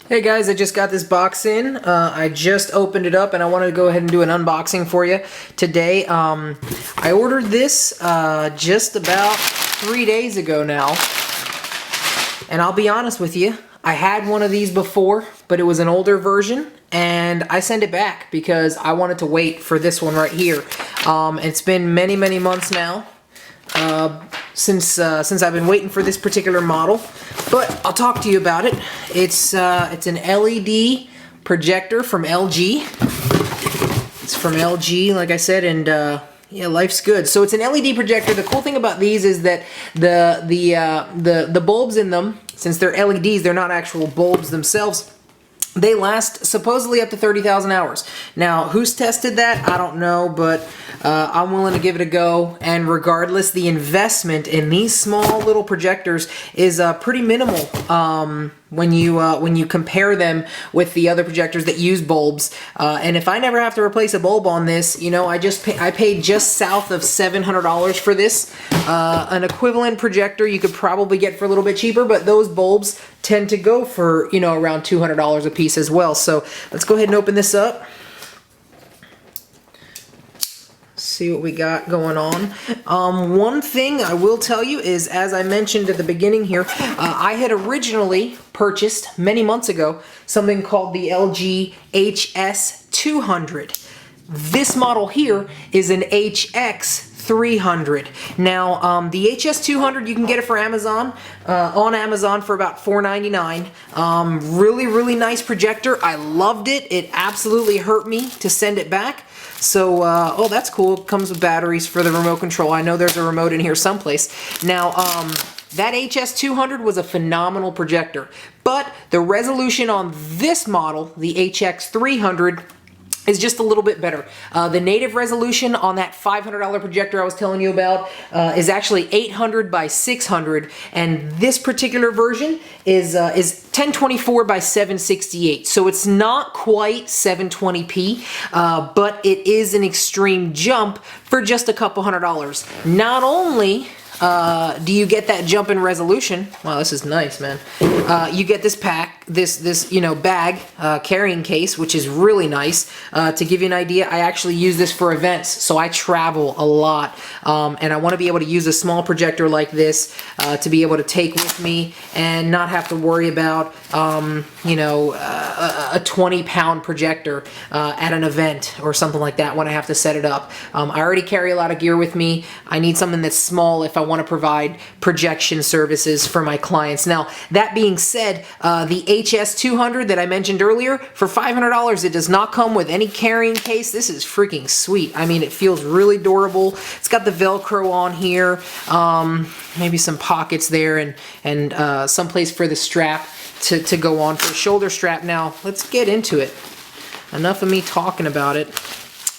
Hey guys, I just got this box in. I just opened it up and I wanted to go ahead and do an unboxing for you today. I ordered this just about 3 days ago now. And I'll be honest with you, I had one of these before, but it was an older version. And I sent it back because I wanted to wait for this one right here. It's been many months now since I've been waiting for this particular model, but I'll talk to you about it. It's an LED projector from LG. It's from LG, like I said, and yeah, life's good. So it's an LED projector. The cool thing about these is that the bulbs in them, since they're LEDs, they're not actual bulbs themselves. They last supposedly up to 30,000 hours. Now, who's tested that? I don't know, but I'm willing to give it a go. And regardless, the investment in these small little projectors is pretty minimal when you compare them with the other projectors that use bulbs. And if I never have to replace a bulb on this, you know, I paid just south of $700 for this. An equivalent projector you could probably get for a little bit cheaper, but those bulbs tend to go for, you know, around $200 a piece as well. So let's go ahead and open this up. See what we got going on. One thing I will tell you is, as I mentioned at the beginning here, I had originally purchased many months ago something called the LG HS200. This model here is an HX300. Now, the HS200, you can get it for Amazon, on Amazon for about $4.99. Really nice projector. I loved it. It absolutely hurt me to send it back. So, oh, that's cool. It comes with batteries for the remote control. I know there's a remote in here someplace. Now, that HS200 was a phenomenal projector, but the resolution on this model, the HX300, is just a little bit better. The native resolution on that $500 projector I was telling you about is actually 800 by 600, and this particular version is 1024 by 768. So it's not quite 720p, but it is an extreme jump for just a couple $100. Not only do you get that jump in resolution? Wow, this is nice, man. You get this pack, this you know, bag, carrying case, which is really nice. To give you an idea, I actually use this for events, so I travel a lot, and I want to be able to use a small projector like this to be able to take with me and not have to worry about, you know, a 20-pound projector at an event or something like that when I have to set it up. I already carry a lot of gear with me. I need something that's small if I want to provide projection services for my clients. Now, that being said, the HS200 that I mentioned earlier, for $500, it does not come with any carrying case. This is freaking sweet. I mean, it feels really durable. It's got the Velcro on here, maybe some pockets there, and some place for the strap to go on for a shoulder strap. Now, let's get into it. Enough of me talking about it.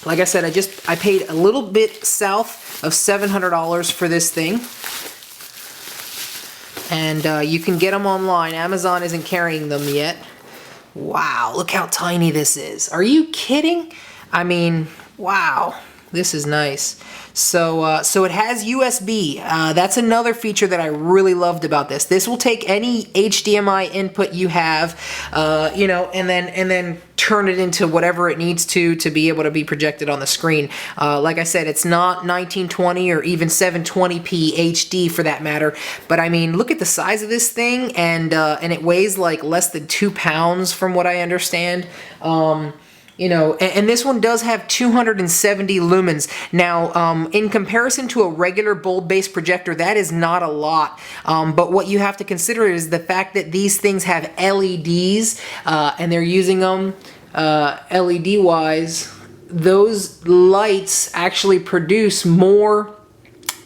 Like I said, I paid a little bit south of $700 for this thing. And you can get them online. Amazon isn't carrying them yet. Wow, look how tiny this is. Are you kidding? I mean, wow, this is nice. So, so it has USB. That's another feature that I really loved about this. This will take any HDMI input you have, you know, and then turn it into whatever it needs to be able to be projected on the screen. Like I said, it's not 1920 or even 720p HD for that matter. But I mean, look at the size of this thing, and it weighs like less than 2 pounds from what I understand. You know, and this one does have 270 lumens. Now, in comparison to a regular bulb-based projector, that is not a lot. But what you have to consider is the fact that these things have LEDs, and they're using them LED-wise. Those lights actually produce more,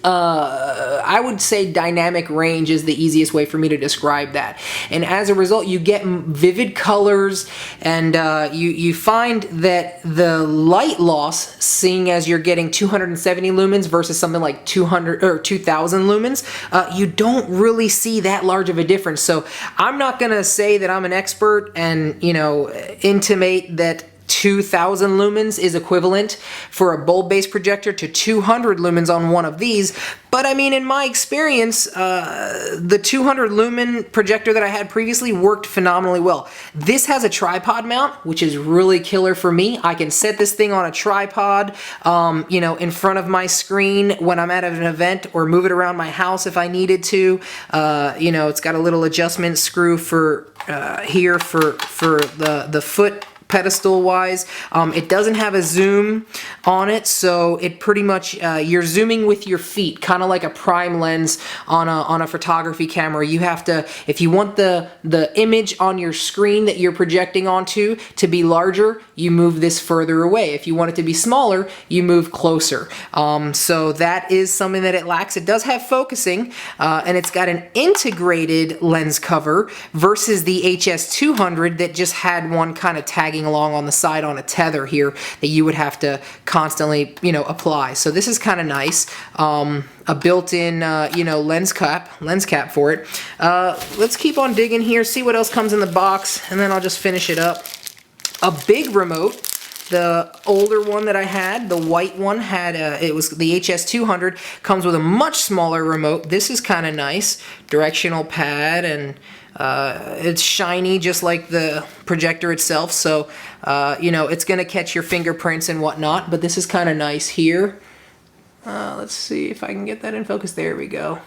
I would say dynamic range is the easiest way for me to describe that. And as a result, you get vivid colors, and you find that the light loss, seeing as you're getting 270 lumens versus something like 200 or 2000 lumens, you don't really see that large of a difference. So I'm not gonna say that I'm an expert and, you know, intimate that 2000 lumens is equivalent for a bulb-based projector to 200 lumens on one of these. But I mean, in my experience, the 200 lumen projector that I had previously worked phenomenally well. This has a tripod mount, which is really killer for me. I can set this thing on a tripod, you know, in front of my screen when I'm at an event, or move it around my house if I needed to. You know, it's got a little adjustment screw for here for the foot pedestal wise. It doesn't have a zoom on it, so it pretty much you're zooming with your feet, kind of like a prime lens on a photography camera. You have to, if you want the image on your screen that you're projecting onto to be larger, you move this further away. If you want it to be smaller, you move closer. So that is something that it lacks. It does have focusing, and it's got an integrated lens cover versus the HS200 that just had one kind of tagging along on the side on a tether here that you would have to constantly, you know, apply. So this is kind of nice. A built-in, you know, lens cap for it. Let's keep on digging here, see what else comes in the box, and then I'll just finish it up. A big remote. The older one that I had, the white one, had it was the HS200, comes with a much smaller remote. This is kind of nice. Directional pad, and it's shiny just like the projector itself, so you know, it's gonna catch your fingerprints and whatnot, but this is kind of nice here. Let's see if I can get that in focus. There we go.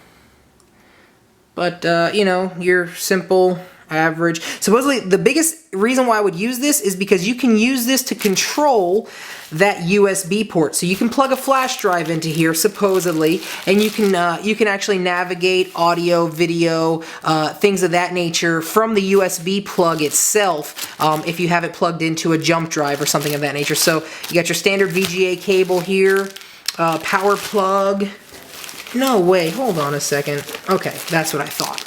But you know, your simple average. Supposedly the biggest reason why I would use this is because you can use this to control that USB port. So you can plug a flash drive into here supposedly, and you can actually navigate audio, video, things of that nature from the USB plug itself, if you have it plugged into a jump drive or something of that nature. So you got your standard VGA cable here, power plug. No way, hold on a second. Okay, that's what I thought.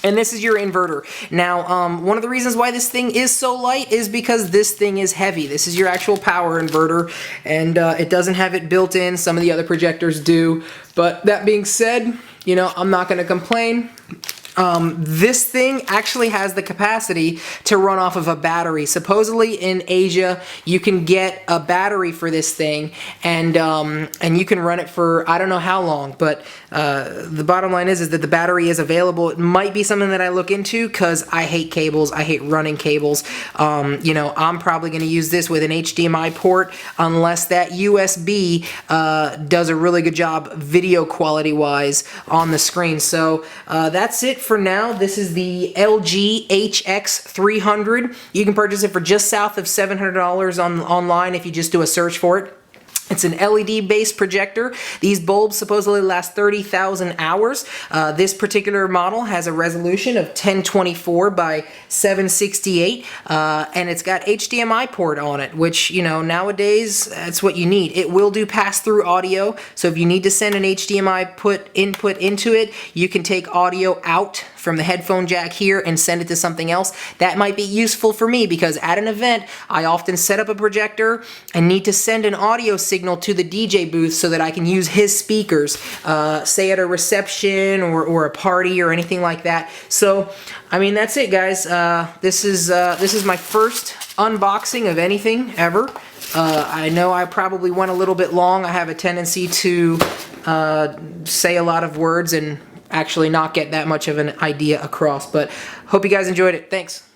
And this is your inverter. Now, one of the reasons why this thing is so light is because this thing is heavy. This is your actual power inverter, and it doesn't have it built in. Some of the other projectors do. But that being said, you know, I'm not going to complain. This thing actually has the capacity to run off of a battery. Supposedly in Asia, you can get a battery for this thing, and you can run it for I don't know how long, but the bottom line is that the battery is available. It might be something that I look into because I hate cables. I hate running cables. You know, I'm probably going to use this with an HDMI port unless that USB does a really good job video quality wise on the screen. So that's it for now. This is the LG HX300. You can purchase it for just south of $700 online if you just do a search for it. It's an LED based projector. These bulbs supposedly last 30,000 hours. This particular model has a resolution of 1024 by 768, and it's got HDMI port on it, which, you know, nowadays that's what you need. It will do pass-through audio, so if you need to send an HDMI input into it, you can take audio out from the headphone jack here and send it to something else. That might be useful for me because at an event, I often set up a projector and need to send an audio signal to the DJ booth so that I can use his speakers, say at a reception or a party or anything like that. So, I mean, that's it, guys. This is my first unboxing of anything ever. I know I probably went a little bit long. I have a tendency to say a lot of words and actually not get that much of an idea across, but hope you guys enjoyed it. Thanks.